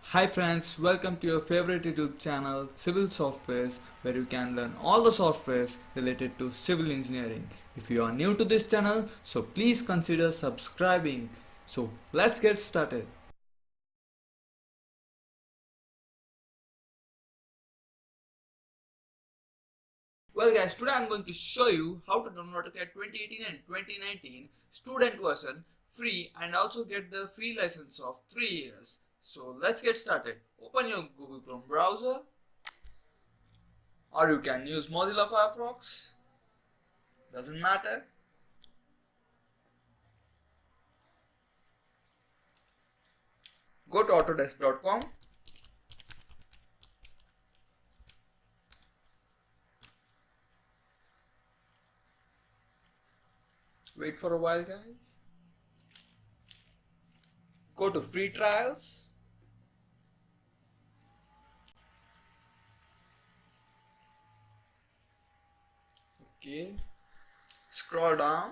Hi friends, welcome to your favorite YouTube channel Civil Softwares, where you can learn all the softwares related to civil engineering. If you are new to this channel, so please consider subscribing. So let's get started. Well guys, today I'm going to show you how to download Autocad 2018 and 2019 student version free and also get the free license of 3 years. So let's get started. Open your Google Chrome browser, or you can use Mozilla Firefox, doesn't matter. Go to autodesk.com. Wait for a while guys. Go to free trials. Okay. Scroll down.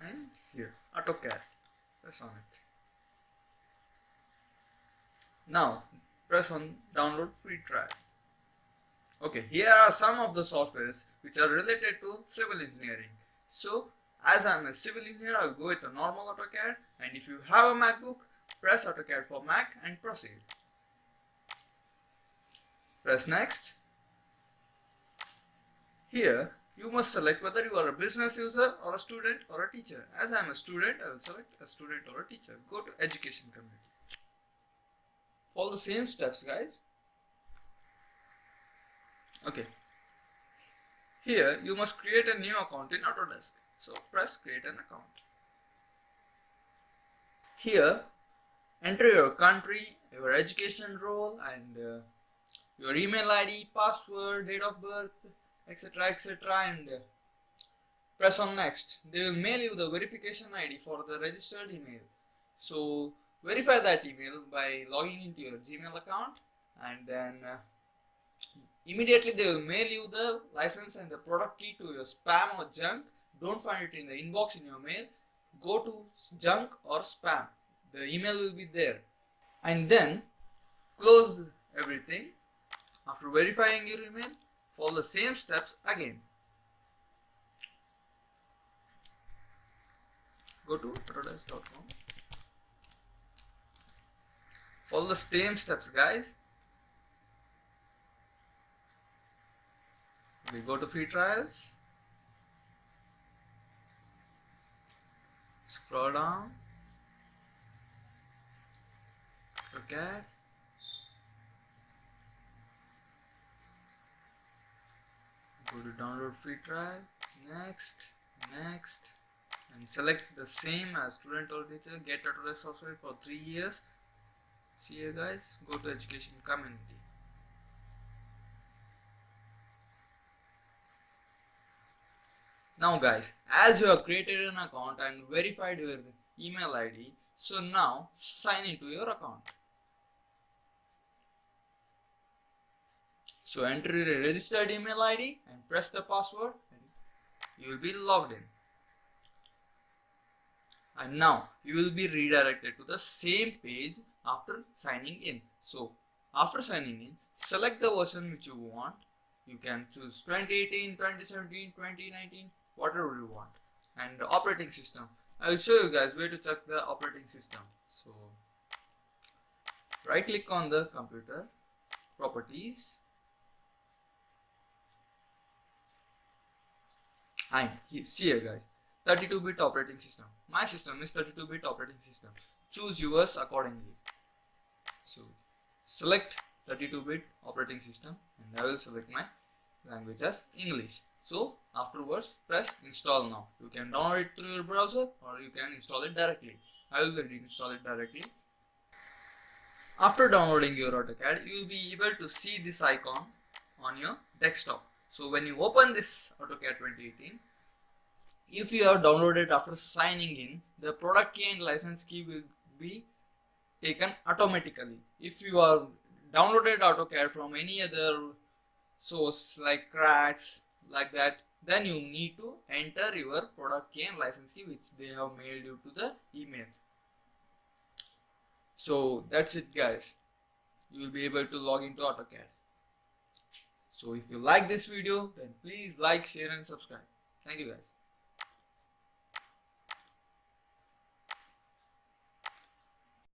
And here, Autocad. Press on it. Now, press on download free trial. Okay, here are some of the softwares which are related to civil engineering. So, as I am a civil engineer, I will go with the normal Autocad, and if you have a MacBook, press Autocad for Mac and proceed. Press next. Here, you must select whether you are a business user or a student or a teacher. As I am a student, I will select a student or a teacher. Go to education community. Follow the same steps guys. Okay. Here, you must create a new account in Autodesk. So, press create an account. Here, enter your country, your education role, and your email ID, password, date of birth, etc, and press on next. They will mail you the verification ID for the registered email. So verify that email by logging into your Gmail account, and then immediately they will mail you the license and the product key to your spam or junk. Don't find it in the inbox in your mail. Go to junk or spam. The email will be there. And then close everything. After verifying your email, follow the same steps again. Go to autodesk.com. Follow the same steps guys. We go to free trials. Scroll down. Autocad. Go to download free trial. Next, and select the same as student or teacher. Get Autodesk software for 3 years. See you guys. Go to education community. Now guys, as you have created an account and verified your email ID, so now sign into your account. So enter your registered email ID and press the password and you will be logged in. And now you will be redirected to the same page after signing in. So after signing in, select the version which you want. You can choose 2018, 2017, 2019, whatever you want. And the operating system. I will show you guys where to check the operating system. So right click on the computer, properties, and see here guys, 32-bit operating system. My system is 32-bit operating system. Choose yours accordingly. So select 32-bit operating system, and I will select my language as English. So afterwards press install now. You can download it through your browser or you can install it directly. I will install it directly. After downloading your Autocad, you will be able to see this icon on your desktop. So when you open this Autocad 2018, if you have downloaded after signing in, the product key and license key will be taken automatically. If you are downloaded Autocad from any other source like cracks like that, then you need to enter your product key and license key which they have mailed you to the email. So that's it guys, you will be able to log into AutoCAD. So if you like this video, then please like, share and subscribe. Thank you guys.